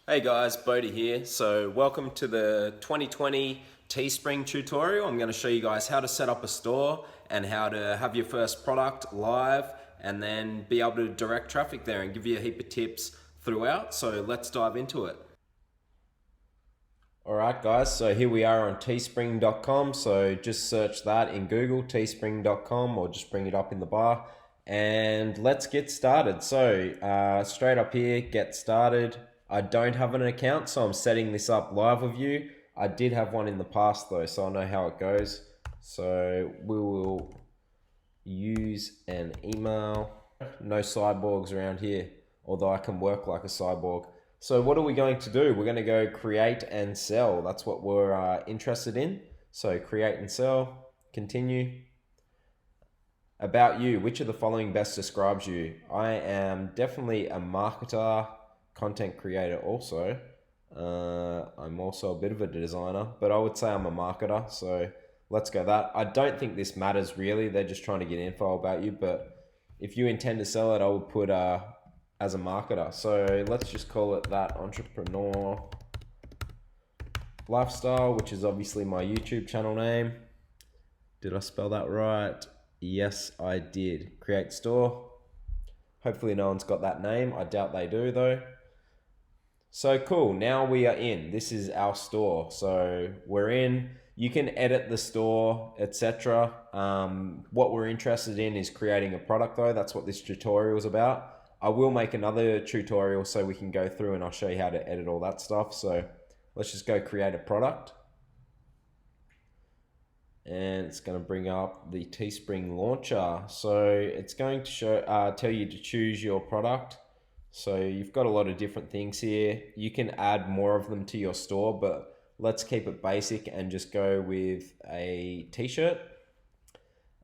Hey guys, Bodhi here. So welcome to the 2020 Teespring tutorial. I'm going to show you guys how to set up a store and how to have your first product live and then be able to direct traffic there and give you a heap of tips throughout. So let's dive into it. Alright guys, so here we are on teespring.com. So just search that in Google, teespring.com, or just bring it up in the bar and let's get started. So straight up here, get started. I don't have an account, so I'm setting this up live with you. I did have one in the past though, so I know how it goes. So we will use an email. No cyborgs around here, although I can work like a cyborg. So what are we going to do? We're going to go create and sell. That's what we're interested in. So create and sell, continue. About you, which of the following best describes you? I am definitely a marketer, content creator also. I'm also a bit of a designer, but I would say I'm a marketer, so let's go that. I don't think this matters really, they're just trying to get info about you, but if you intend to sell it, I would put as a marketer. So let's just call it that, entrepreneur lifestyle, which is obviously my YouTube channel name. Did I spell that right? Yes, I did. Create store. Hopefully no one's got that name. I doubt they do though. So cool, now we are in. This is our store. So we're in. You can edit the store, etc. What we're interested in is creating a product though. That's what this tutorial is about. I will make another tutorial so we can go through and I'll show you how to edit all that stuff. So let's just go create a product. And it's going to bring up the Teespring launcher. So it's going to tell you to choose your product. So you've got a lot of different things here. You can add more of them to your store, but let's keep it basic and just go with a t-shirt.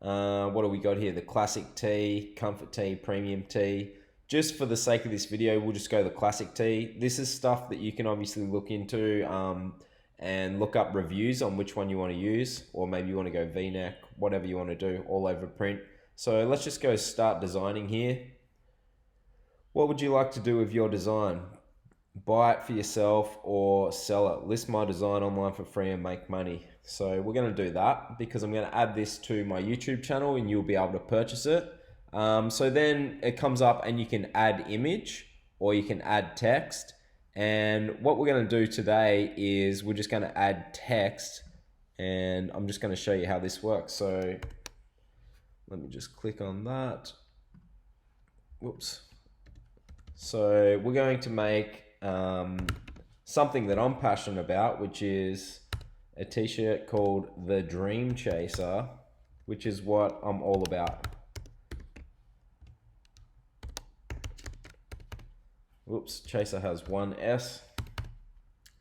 What do we got here? The classic tee, comfort tee, premium tee. Just for the sake of this video, we'll just go the classic tee. This is stuff that you can obviously look into and look up reviews on which one you want to use, or maybe you want to go V-neck, whatever you want to do, all over print. So let's just go start designing here. What would you like to do with your design? Buy it for yourself or sell it. List my design online for free and make money. So we're going to do that because I'm going to add this to my YouTube channel and you'll be able to purchase it. So then it comes up and you can add image or you can add text. And what we're going to do today is we're just going to add text and I'm just going to show you how this works. So let me just click on that. Whoops. So we're going to make something that I'm passionate about, which is a t-shirt called the Dream Chaser, which is what I'm all about. Whoops, Chaser has one S.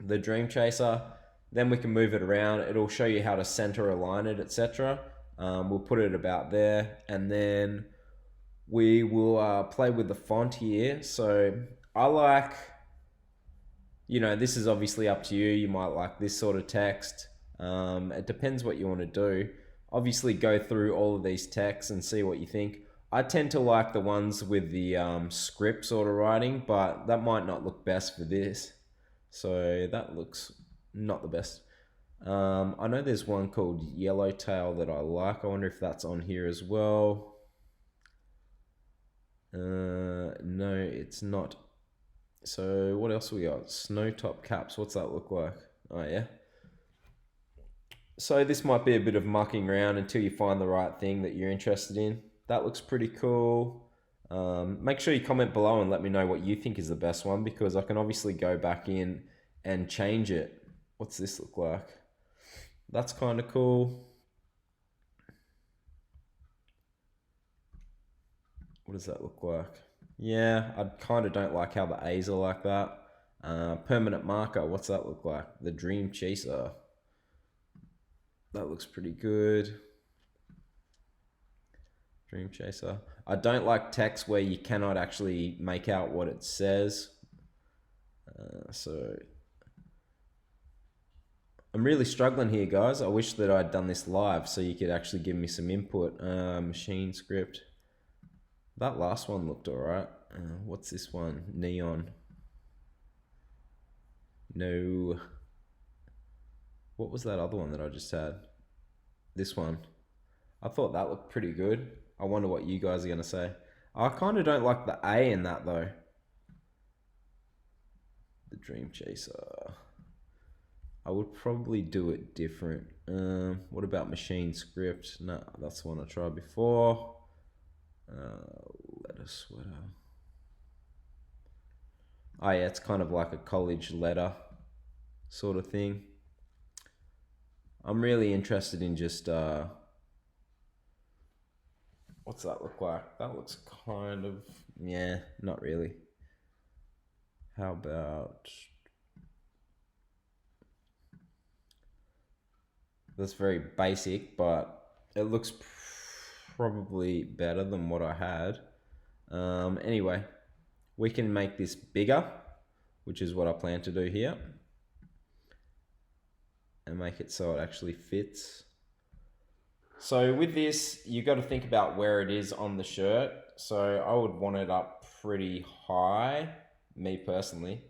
The Dream Chaser. Then we can move it around. It'll show you how to center align it, etc. We'll put it about there, and then we will play with the font here. So I like, this is obviously up to you. You might like this sort of text. It depends what you want to do. Obviously go through all of these texts and see what you think. I tend to like the ones with the script sort of writing, but that might not look best for this. So that looks not the best. I know there's one called Yellowtail that I like. I wonder if that's on here as well. No, it's not. So what else we got? Snow top caps. What's that look like? Oh yeah. So this might be a bit of mucking around until you find the right thing that you're interested in. That looks pretty cool. Make sure you comment below and let me know what you think is the best one because I can obviously go back in and change it. What's this look like? That's kind of cool. What does that look like? Yeah, I kind of don't like how the A's are like that. Permanent marker, what's that look like? The Dream Chaser. That looks pretty good. Dream Chaser. I don't like text where you cannot actually make out what it says. So I'm really struggling here, guys. I wish that I'd done this live so you could actually give me some input. Machine script. That last one looked alright. What's this one? Neon. No. What was that other one that I just had? This one. I thought that looked pretty good. I wonder what you guys are going to say. I kind of don't like the A in that though. The Dream Chaser. I would probably do it different. What about Machine Script? No, that's the one I tried before. Letter sweater. Oh yeah, it's kind of like a college letter sort of thing. I'm really interested in just what's that look like? That looks kind of, yeah, not really. How about, that's very basic, but it looks probably better than what I had. Anyway, we can make this bigger, which is what I plan to do here, and make it so it actually fits. So with this, you got to think about where it is on the shirt. So I would want it up pretty high, me personally.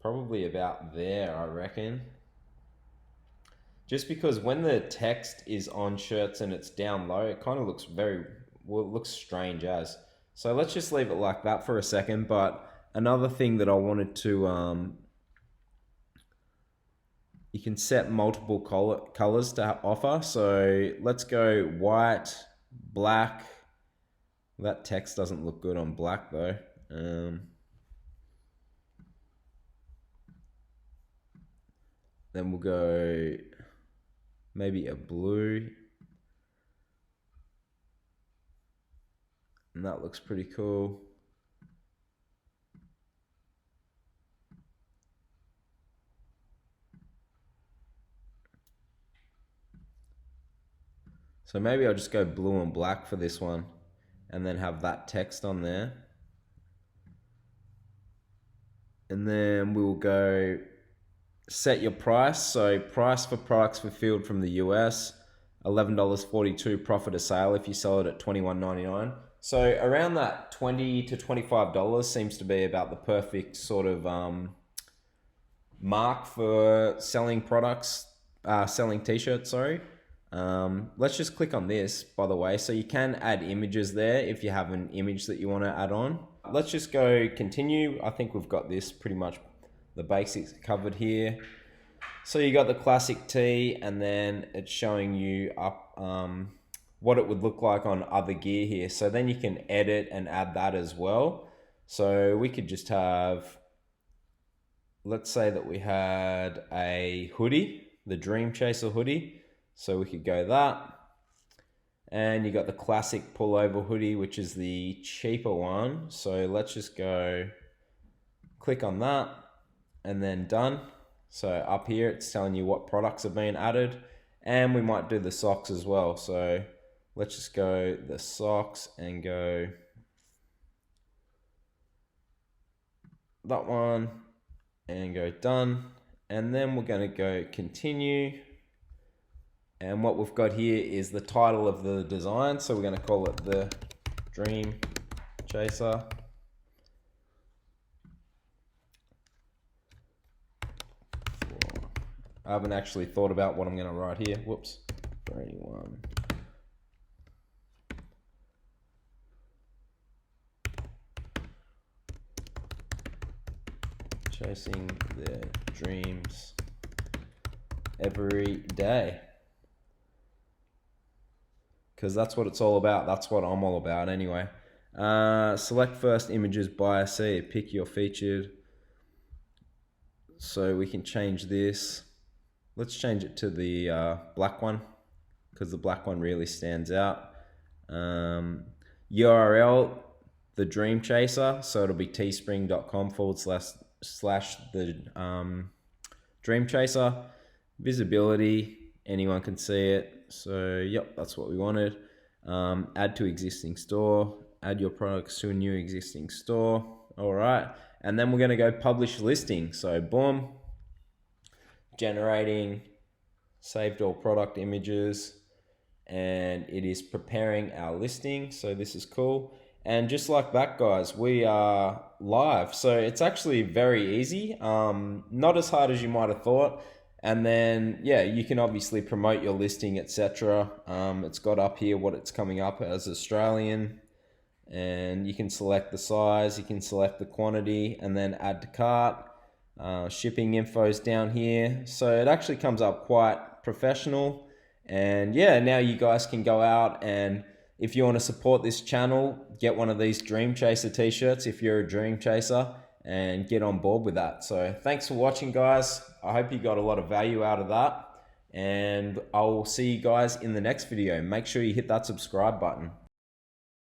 Probably about there, I reckon. Just because when the text is on shirts and it's down low, it kind of looks well, it looks strange as. So let's just leave it like that for a second. But another thing that I wanted to, you can set multiple colors to offer. So let's go white, black. That text doesn't look good on black though. Then we'll go maybe a blue. And that looks pretty cool. So maybe I'll just go blue and black for this one and then have that text on there. And then we'll go set your price. So price for products fulfilled from the US, $11.42 profit a sale if you sell it at $21.99. So around that $20 to $25 seems to be about the perfect sort of mark for selling products, selling t-shirts, sorry. Let's just click on this, by the way. So you can add images there if you have an image that you want to add on. Let's just go continue. I think we've got this pretty much the basics covered here. So you got the classic tee, and then it's showing you up what it would look like on other gear here. So then you can edit and add that as well. So we could just have, let's say that we had a hoodie, the Dream Chaser hoodie. So we could go that. And you got the classic pullover hoodie, which is the cheaper one. So let's just go click on that and then done. So up here, it's telling you what products have been added, and we might do the socks as well. So let's just go the socks and go that one and go done. And then we're going to go continue. And what we've got here is the title of the design. So we're going to call it the Dream Chaser. I haven't actually thought about what I'm going to write here. Whoops. 21. Chasing their dreams every day. Because that's what it's all about. That's what I'm all about anyway. Select first images by C. Pick your featured. So we can change this. Let's change it to the black one, because the black one really stands out. URL, the Dream Chaser. So it'll be teespring.com// the Dream Chaser. Visibility, anyone can see it. So yep, that's what we wanted. Add to existing store. Add your products to a new existing store. All right. And then we're going to go publish listing. So boom, generating saved all product images, and it is preparing our listing. So this is cool. And just like that, guys, we are live. So it's actually very easy, not as hard as you might have thought. And then, yeah, you can obviously promote your listing, etc. It's got up here what it's coming up as Australian, and you can select the size, you can select the quantity, and then add to cart. Shipping info's down here. So it actually comes up quite professional. And yeah, now you guys can go out, and if you want to support this channel, get one of these Dream Chaser t-shirts if you're a dream chaser, and get on board with that. So thanks for watching, guys. I hope you got a lot of value out of that, and I'll see you guys in the next video. Make sure you hit that subscribe button.